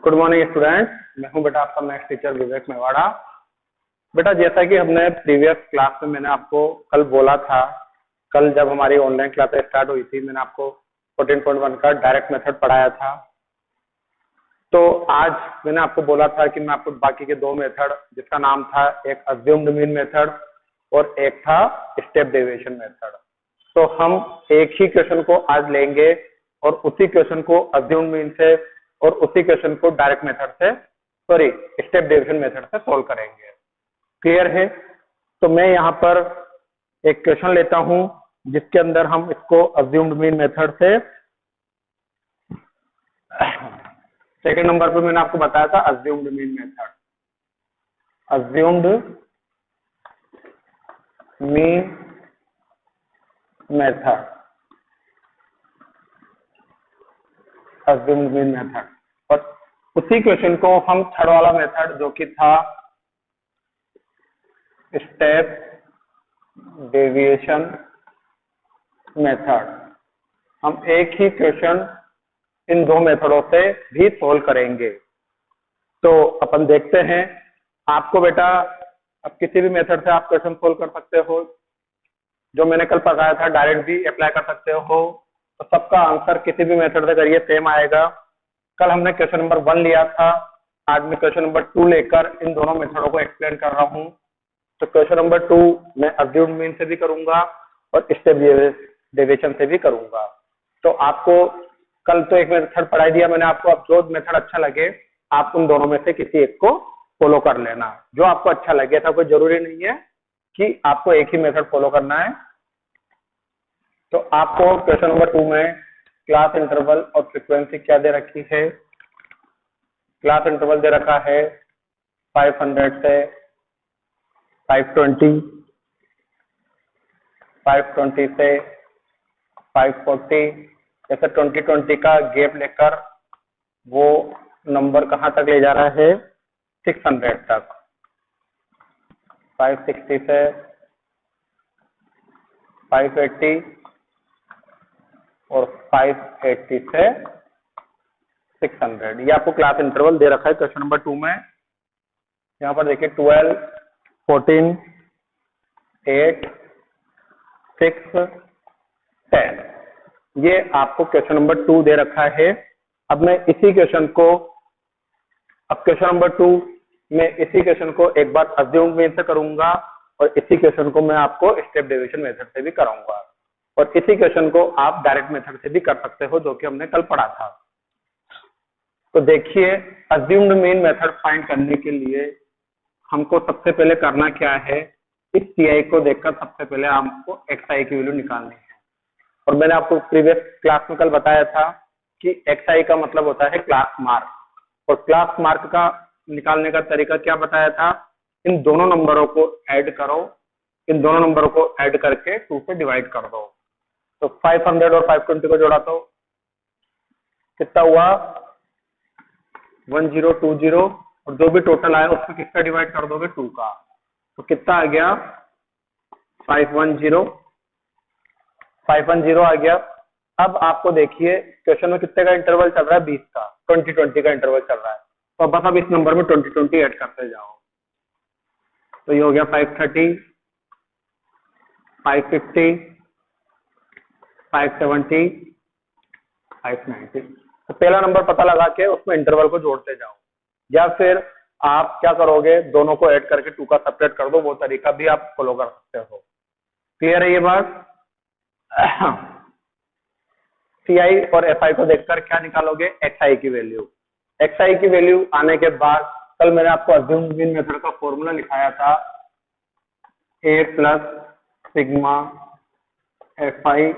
Good morning student, मैं हूं बेटा आपका मैथ्स टीचर विवेक मेवाड़ा। बेटा जैसा कि हमने प्रीवियस क्लास में मैंने आपको कल बोला था, कल जब हमारी ऑनलाइन क्लास स्टार्ट हुई थी मैंने आपको 14.1 का डायरेक्ट मेथड पढ़ाया था। तो आज मैंने आपको बोला था कि मैं आपको बाकी के दो मेथड, जिसका नाम था एक अज्यूम्ड मीन मेथड और एक था स्टेप डेविएशन मेथड, तो हम एक ही क्वेश्चन को आज लेंगे और उसी क्वेश्चन को अज्यूम्ड मीन से और उसी क्वेश्चन को डायरेक्ट मेथड से स्टेप डेविएशन मेथड से सोल्व करेंगे। क्लियर है? तो मैं यहाँ पर एक क्वेश्चन लेता हूं जिसके अंदर हम इसको अज्यूम्ड मीन मेथड से, सेकंड नंबर पे मैंने आपको बताया था assumed mean method, assumed mean method, assumed mean method, और उसी क्वेश्चन को हम थर्ड वाला मेथड जो कि था स्टेप डेविएशन मेथड, हम एक ही क्वेश्चन इन दो मेथडों से भी सोल्व करेंगे। तो अपन देखते हैं, आपको बेटा अब किसी भी मेथड से आप क्वेश्चन सोल्व कर सकते हो, जो मैंने कल पढ़ाया था डायरेक्ट भी अप्लाई कर सकते हो, तो सबका आंसर किसी भी मेथड से करिए सेम आएगा। कल हमने क्वेश्चन नंबर 1 लिया था, आज मैं क्वेश्चन नंबर 2 लेकर इन दोनों मेथडों को एक्सप्लेन कर रहा हूं। तो क्वेश्चन नंबर 2 मैं अज्यूम्ड मीन से भी करूंगा और स्टेप डेविएशन से भी करूंगा। तो आपको कल तो एक मेथड पढ़ा दिया मैंने आपको, अब जो मेथड अच्छा लगे आप उन दोनों में से किसी एक को फॉलो कर लेना, जो आपको अच्छा लगे। था कोई जरूरी नहीं है कि आपको एक ही मेथड फॉलो करना है। तो आपको क्वेश्चन नंबर 2 में क्लास इंटरवल और फ्रीक्वेंसी क्या दे रखी है? क्लास इंटरवल दे रखा है 500 से 520, 520 से 540, जैसे 20 का गैप लेकर वो नंबर कहाँ तक ले जा रहा है? 600 तक। 560 से 580 और 580 से 600, ये आपको क्लास इंटरवल दे रखा है क्वेश्चन नंबर 2 में। यहाँ पर देखिए 12, 14, 8, 6, 10, ये आपको क्वेश्चन नंबर 2 दे रखा है। अब मैं इसी क्वेश्चन को, अब क्वेश्चन नंबर 2 में इसी क्वेश्चन को एक बार अज्यूम्ड मीन से करूंगा और इसी क्वेश्चन को मैं आपको स्टेप डेविएशन मेथड से भी कराऊंगा, और इसी क्वेश्चन को आप डायरेक्ट मेथड से भी कर सकते हो, जो कि हमने कल पढ़ा था। तो देखिए, अज्यूम्ड मीन मेथड फाइंड करने के लिए हमको सबसे पहले करना क्या है? इस CI को देखकर सबसे पहले हमको XI की वैल्यू निकालनी है। और मैंने आपको प्रीवियस क्लास में कल बताया था कि XI का मतलब होता है क्लास मार्क, और क्लास मार्क का निकालने का तरीका क्या बताया था? इन दोनों नंबरों को ऐड करो, इन दोनों नंबरों को ऐड करके 2 से डिवाइड कर दो। तो 500 और 520 को जोड़ा तो कितना हुआ? 1020, और जो भी टोटल आया उसमें किसका डिवाइड कर दोगे? 2 का। तो कितना आ गया? 510 आ गया। अब आपको देखिए क्वेश्चन में कितने का इंटरवल चल रहा है? 20 का, 20 का इंटरवल चल रहा है। तो बस अब इस नंबर में 20 ऐड करते जाओ। तो ये हो गया 530, 550, 570, 590। तो पहला नंबर पता लगा के उसमें इंटरवल को जोड़ते जाओ, या फिर आप क्या करोगे, दोनों को ऐड करके 2 का सेपरेट कर दो, वो तरीका भी आप फॉलो कर सकते हो। क्लियर है ये बात? CI और FI को देखकर क्या निकालोगे? XI की वैल्यू। XI की वैल्यू आने के बाद कल मैंने आपको अज्यूम्ड मीन मेथड का फॉर्मूला लिखाया था, A plus sigma FI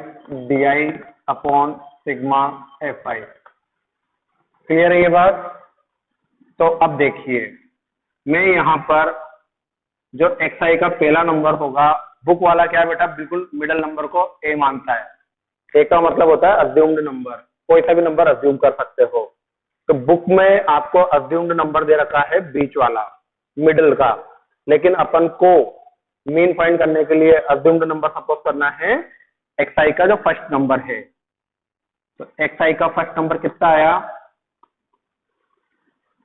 DI upon sigma FI। Clear है ये बात? तो अब देखिए, मैं यहाँ पर जो XI का पहला नंबर होगा, बुक वाला क्या है बेटा, बिल्कुल मिडल नंबर को A मानता है। A का मतलब होता है अज्यूम्ड नंबर, कोई सा भी नंबर अज्यूम कर सकते हो। तो बुक में आपको अज्यूम्ड नंबर दे रखा है बीच वाला, मिडिल का, लेकिन अपन को मीन फाइंड करने के लिए अज्यूम्ड नंबर सपोज करना है XI का जो फर्स्ट नंबर है। तो XI का फर्स्ट नंबर कितना आया?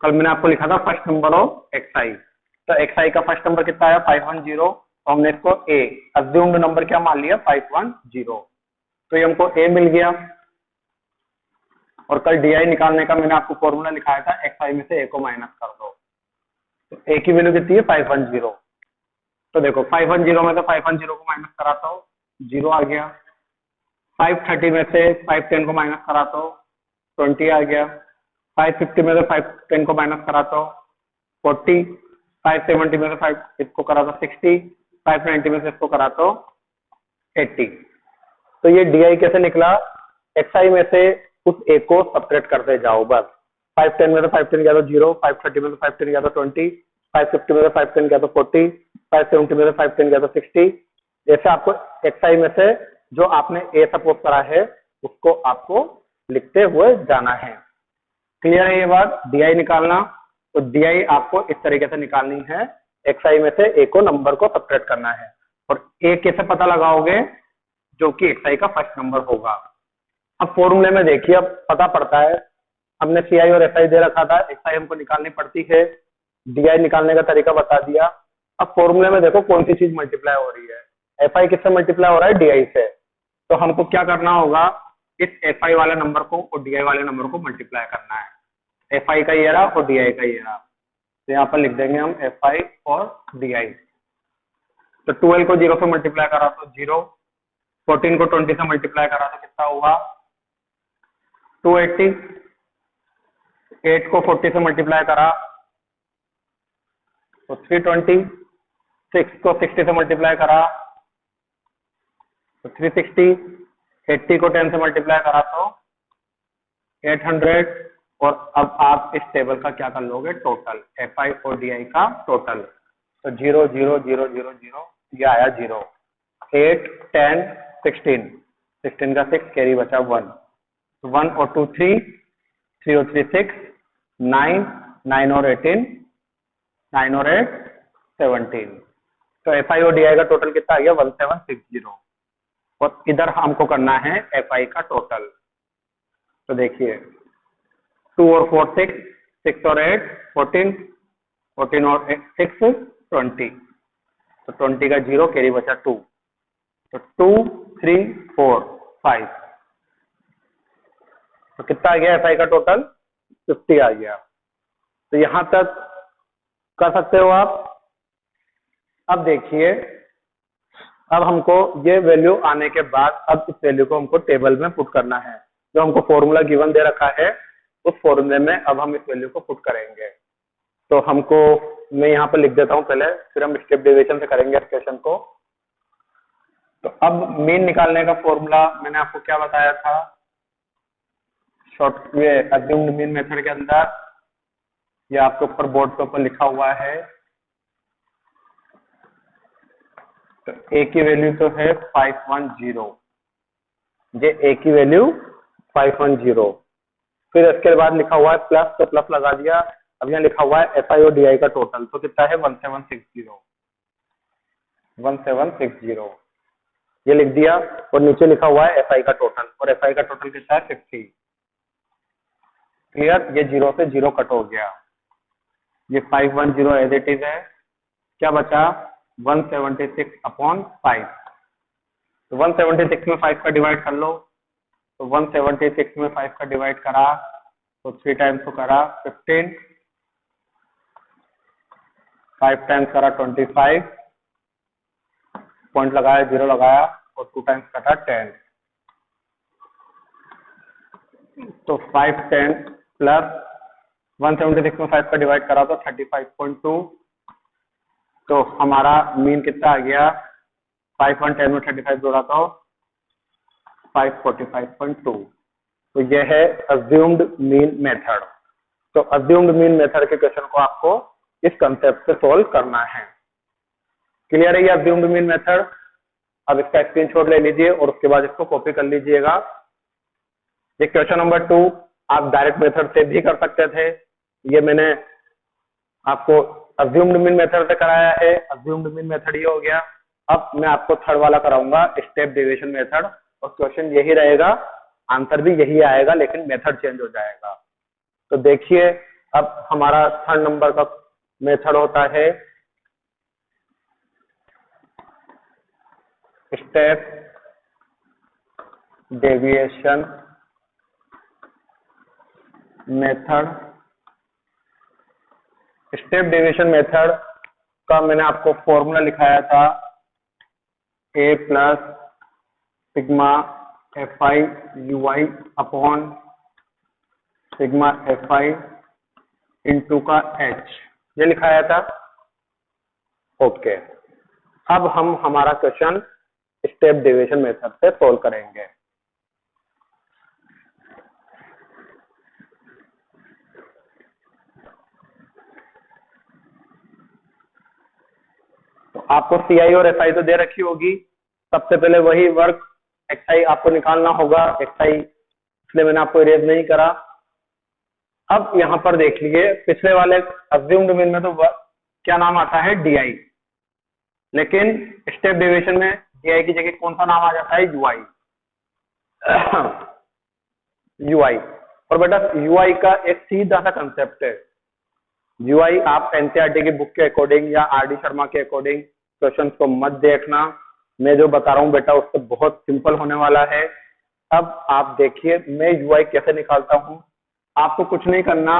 कल मैंने आपको लिखा था फर्स्ट नंबर ऑफ एक्सआई, तो एक्सआई का फर्स्ट नंबर कितना आया 510, तो हमने इसको ए अज्यूम्ड नंबर क्या मान लिया 510, तो ये हमको ए मिल गया। और कल डीआई निकालने का मैंने आपको फॉर्मूला लिखाया था, एक्सआई में से ए को माइनस कर दो, तो ए की वैल्यू कितनी है 510, तो देखो 510 में से 510 को माइनस कराता हूँ 0 आ गया, 530 में से 510 को माइनस कराता हूँ 20 आ गया, 550 में से 510 को माइनस कराता हूँ 40, 570 में से 5 इसको कराता हूँ 60, 590 में से इसको कराता हूँ 80। तो ये डीआई कैसे निकला, एक्सआई में से उस ए को सब्ट्रैक्ट करते जाओ बस। 510 में से 510 गया तो 0, 530 में से 510 गया तो 20, 550 में से 510 गया तो 40, 570 में से 510 गया तो 60। जैसे आपको एक्सआई में से जो आपने ए सपोज करा है उसको आपको लिखते हुए जाना है। क्लियर है ये बात। डीआई निकालना, तो डीआई आपको इस तरीके से निकालनी है, एक्सआई में से ए को नंबर को सब्ट्रैक्ट करना है। और ए कैसे पता लगाओगे, जो कि एक्सआई का फर्स्ट नंबर होगा। अब फॉर्मूले में देखिए, अब पता पड़ता है, हमने सीआई और एसआई दे रखा था, एक्सआई हमको निकालनी पड़ती है, डीआई निकालने का तरीका बता दिया। अब फॉर्मूले में देखो कौन सी चीज मल्टीप्लाई हो रही है, एफआई किससे मल्टीप्लाई हो रहा है, डीआई से। तो हमको क्या करना होगा, इस एफआई वाले नंबर को और डीआई वाले नंबर को मल्टीप्लाई करना है। एफआई का ये रहा और डीआई का ये रहा, तो यहाँ पर लिख देंगे हम एफआई और डीआई। तो 12 को 0 से मल्टीप्लाई करा तो 0, 14 को 20 से मल्टीप्लाई करा तो कितना हुआ 280, 8 को 40 से मल्टीप्लाई करा तो 320, 6 को 60 से मल्टीप्लाई करा तो 360, 80 को 10 से मल्टीप्लाई करा तो 800। और अब आप इस टेबल का क्या कर लोगे, टोटल एफआई और डीआई का टोटल। तो 0 0 0 0 0 ये आया 0, 8 10 16, 16 का 6 कैरी बचा 1, 1 और 2 3, 3 और 3 6, 9, 9 और 18, 9 और 8 17। तो एफआई और डीआई का टोटल कितना आ गया 1760। और इधर हमको करना है एफआई का टोटल। तो देखिए 2 और 4 6, 6 और 8 14, 14 और 6 20, तो 20 का 0 कैरी बचा 2, तो 2 3 4 5, तो कितना आ गया एफआई का टोटल 50 आ गया। तो यहां तक कर सकते हो आप। अब देखिए, अब हमको ये वैल्यू आने के बाद अब इस वैल्यू को हमको टेबल में पुट करना है। जो हमको फॉर्मूला गिवन दे रखा है उस फॉर्मूले में अब हम इस वैल्यू को पुट करेंगे। तो हमको, मैं यहाँ पर लिख देता हूँ पहले, फिर हम स्टेप डेविएशन से करेंगे एक्सप्रेशन को। तो अब मीन निकालने का फॉर्मूला मैंने आपको क्या बताया था, शॉर्ट ये अज्यूम्ड मीन मेथड के अंदर, ये आपके ऊपर बोर्ड के ऊपर लिखा हुआ है। तो ए की वैल्यू तो है 510, ये ए की वैल्यू 510। फिर इसके बाद लिखा हुआ है प्लस, तो प्लस लगा दिया। अब यहाँ लिखा हुआ है एफआई और डीआई का टोटल, तो कितना है 1760, 1760 ये लिख दिया। और नीचे लिखा हुआ है एफआई का टोटल, और एफआई का टोटल कितना है 50। क्लियर, ये 0 से 0 कट हो गया, ये 510 एज इट इज है। क्या बचा 176 अपॉन 5, तो 176 में 5 का डिवाइड कर लो। तो 176 में 5 का डिवाइड करा तो 3 टाइम्स को करा 15, 5 टाइम्स करा 25, पॉइंट लगाया 0 लगाया और 2 टाइम्स कटा 10। तो 5 10 प्लस 176 में 5 का डिवाइड करा तो 35.2, तो हमारा मीन कितना आ गया 5 1 10 में 35 जोड़ा तो 545.2। तो यह है अज्यूम्ड मीन मेथड। तो अज्यूम्ड मीन मेथड के क्वेश्चन को आपको इस कंसेप्ट से सॉल्व करना है। क्लियर है ये अज्यूम्ड मीन मेथड। अब इसका स्क्रीनशॉट ले लीजिए और उसके बाद इसको कॉपी कर लीजिएगा। ये क्वेश्चन नंबर 2 आप डायरेक्ट मेथड से भी कर सकते थे, ये मैंने आपको अज्यूम्ड मीन मेथड से कराया है। अज्यूम्ड मीन मेथड ये हो गया। अब मैं आपको थर्ड वाला कराऊंगा स्टेप डेविएशन मेथड, और क्वेश्चन यही रहेगा, आंसर भी यही आएगा, लेकिन मेथड चेंज हो जाएगा। तो देखिए अब हमारा थर्ड नंबर का मेथड होता है step deviation method. Step deviation method का मैंने आपको फॉर्मूला लिखाया था, a plus sigma F I you I upon sigma F I into का h, ये लिखाया था। ओके, अब हम हमारा क्वेश्चन स्टेप डेविएशन मेथड से सोल्व करेंगे। तो आपको CI और SI तो दे रखी होगी। सबसे पहले वही वर्क XI आपको निकालना होगा। XI इसलिए मैंने आपको इरेज नहीं करा। अब यहाँ पर देख लीजिए, पिछले वाले अज्यूम्ड मीन में तो क्या नाम आता है DI, लेकिन स्टेप डेविएशन में DI की जगह कौन सा नाम आ जाता है UI। UI, और बेटा UI का एक सीधा सा कंसेप्ट है। UI आप NCERT की बुक के अकॉर्डिंग या RD शर्मा के अकॉर्डिंग क्वेश्चन को मत देखना। मैं जो बता रहा हूँ बेटा उससे बहुत सिंपल होने वाला है। अब आप देखिए मैं UI कैसे निकालता हूँ। आपको कुछ नहीं करना,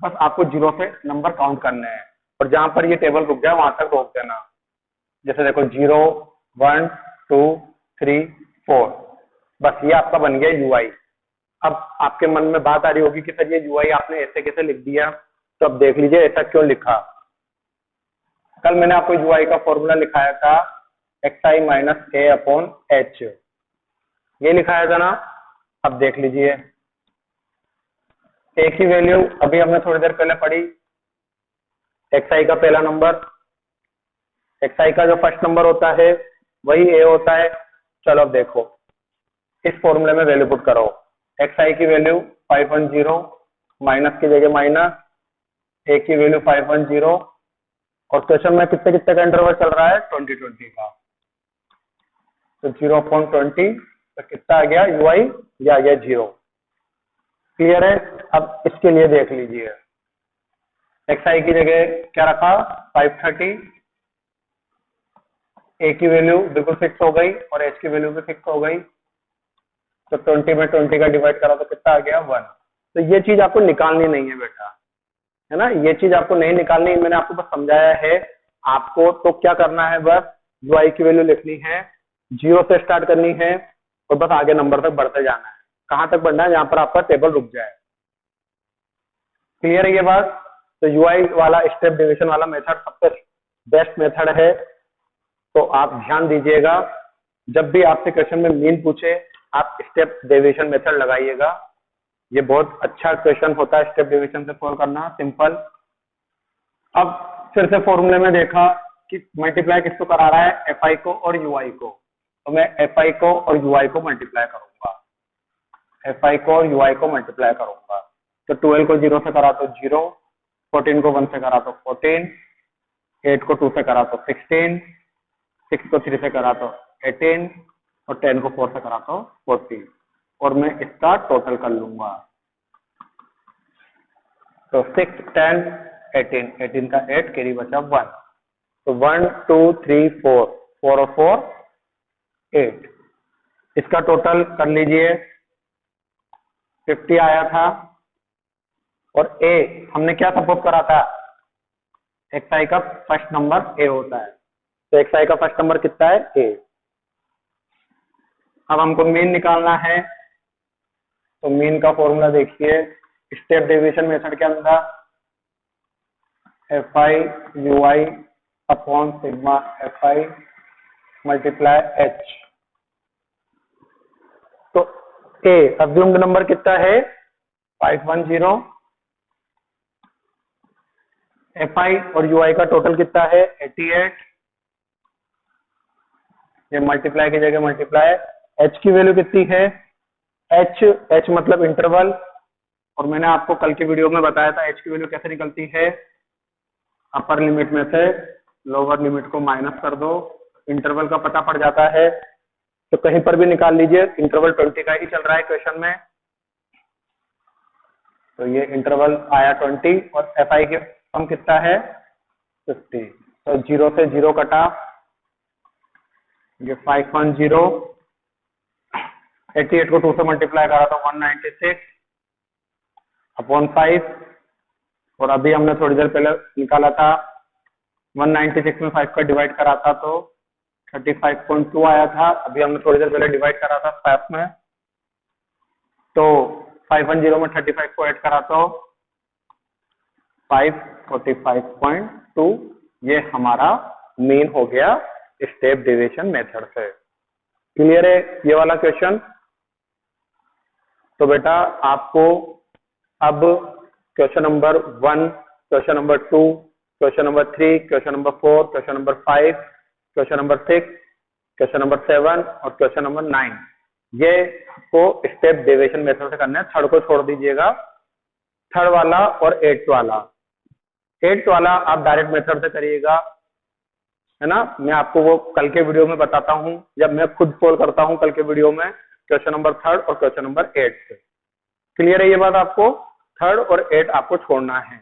बस आपको 0 से नंबर काउंट करने हैं और जहां पर ये टेबल रुक जाए वहां तक रोक देना। जैसे देखो 0 1 2 3 4, बस ये आपका बन गया UI। अब आपके मन में बात आ रही होगी कि सर ये UI आपने ऐसे कैसे लिख दिया, तो अब देख लीजिए ऐसा क्यों लिखा। कल मैंने आपको UI का फॉर्मूला लिखाया था XI minus A upon H, ये लिखाया था ना। अब देख लीजिए A की वैल्यू अभी हमने थोड़ी देर पहले पढ़ी, XI का पहला नंबर, XI का जो फर्स्ट नंबर होता है वही A होता है। चलो अब देखो इस फॉर्मूले में वैल्यू पुट करो। XI की वैल्यू 510, माइनस की जगह माइनस, A की वैल्यू 510, और क्वेश्चन में कितने कितने का इंटरवल चल रहा है 20 का, तो 0.20, तो कितना आ गया UI, ये आ गया 0। क्लियर है। अब इसके लिए देख लीजिए XI की जगह क्या रखा 530, A की वैल्यू बिल्कुल फिक्स हो गई और H की वैल्यू भी फिक्स हो गई, तो 20 में 20 का डिवाइड करा तो कितना आ गया 1। तो ये चीज आपको निकालनी नहीं है बेटा, है ना, ये चीज आपको नहीं निकालनी, मैंने आपको बस समझाया है। आपको तो क्या करना है, बस UI की वैल्यू लिखनी है, 0 से स्टार्ट करनी है और बस आगे नंबर तक बढ़ते जाना है। कहां तक बढ़ना है, जहां पर आपका टेबल रुक जाए। क्लियर है ये बात। तो UI वाला स्टेप डिवीजन वाला मेथड सबसे बेस्ट मेथड है, तो आप ध्यान दीजिएगा। जब भी आपसे क्वेश्चन में मीन पूछे आप स्टेप डेविएशन मेथड लगाइएगा, ये बहुत अच्छा क्वेश्चन होता है स्टेप डेविएशन से सॉल्व करना, सिंपल। अब फिर से फॉर्मूले में देखा कि मल्टीप्लाई किसको करा रहा है, FI को और UI को, तो मैं FI को और UI को मल्टीप्लाई करूंगा, FI को और UI को मल्टीप्लाई करूंगा। तो 12 को 0 से करा तो 0, 14 को 1 से करा तो 14, 8 को 2 से करा तो 16, 6 को 3 से करा तो 18 और 10 को 4 से करा तो 40, और मैं इसका टोटल कर लूंगा। तो 6 10 18, 18 का 8 कैरी बचा 1, तो 1 2 3 4, 4 और 4 8, इसका टोटल कर लीजिए 50 आया था। और A हमने क्या सपोज करा था, XI का फर्स्ट नंबर A होता है, तो XI का फर्स्ट नंबर कितना है A। अब हमको मीन निकालना है, तो मीन का फॉर्मूला देखिए स्टेप डेविएशन मेथड के अंदर FI UI upon sigma FI multiply H। तो A अज्यूम्ड नंबर कितना है 510, FI और UI का टोटल कितना है 88, ये मल्टीप्लाई की जगह मल्टीप्लाई। H की वैल्यू कितनी है, H मतलब इंटरवल, और मैंने आपको कल की वीडियो में बताया था H की वैल्यू कैसे निकलती है, अपर लिमिट में से लोअर लिमिट को माइनस कर दो, इंटरवल का पता पड़ जाता है। तो कहीं पर भी निकाल लीजिए, इंटरवल 20 का ही चल रहा है क्वेश्चन में, तो ये इंटरवल आया 20 और एफ आई के सम कितना है 50। तो 0 से 0 कटा, ये 510, 88 को 2 से मल्टीप्लाई करा तो 196 अपॉन 5, और अभी हमने थोड़ी देर पहले निकाला था 196 में 5 का डिवाइड करा था तो 35.2 आया था। अभी हमने थोड़ी देर पहले डिवाइड करा था 5 में, तो 510 में 35 को ऐड करा तो 545.2, ये हमारा मीन हो गया स्टेप डेविएशन मेथड से। क्लियर है ये वाला क्वेश्चन? तो बेटा आपको अब question number 1, question number 2, question number 3, question number 4, question number 5, question number 6, question number 7 और क्वेश्चन नंबर 9, ये आपको स्टेप डेविएशन मेथड से करना है। थर्ड को छोड़ दीजिएगा, थर्ड वाला और एट्थ वाला। एट्थ वाला आप डायरेक्ट मेथड से करिएगा, है ना। मैं आपको वो कल के वीडियो में बताता हूं, जब मैं खुद सोल्व करता हूं कल के वीडियो में, क्वेश्चन नंबर 3 और क्वेश्चन नंबर 8। क्लियर है ये बात? आपको 3 और 8 आपको छोड़ना है,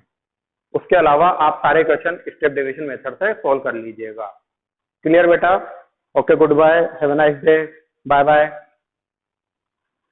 उसके अलावा आप सारे क्वेश्चन स्टेप डेविएशन मेथड से सोल्व कर लीजिएगा। क्लियर बेटा? Okay, goodbye, have a nice day, bye bye.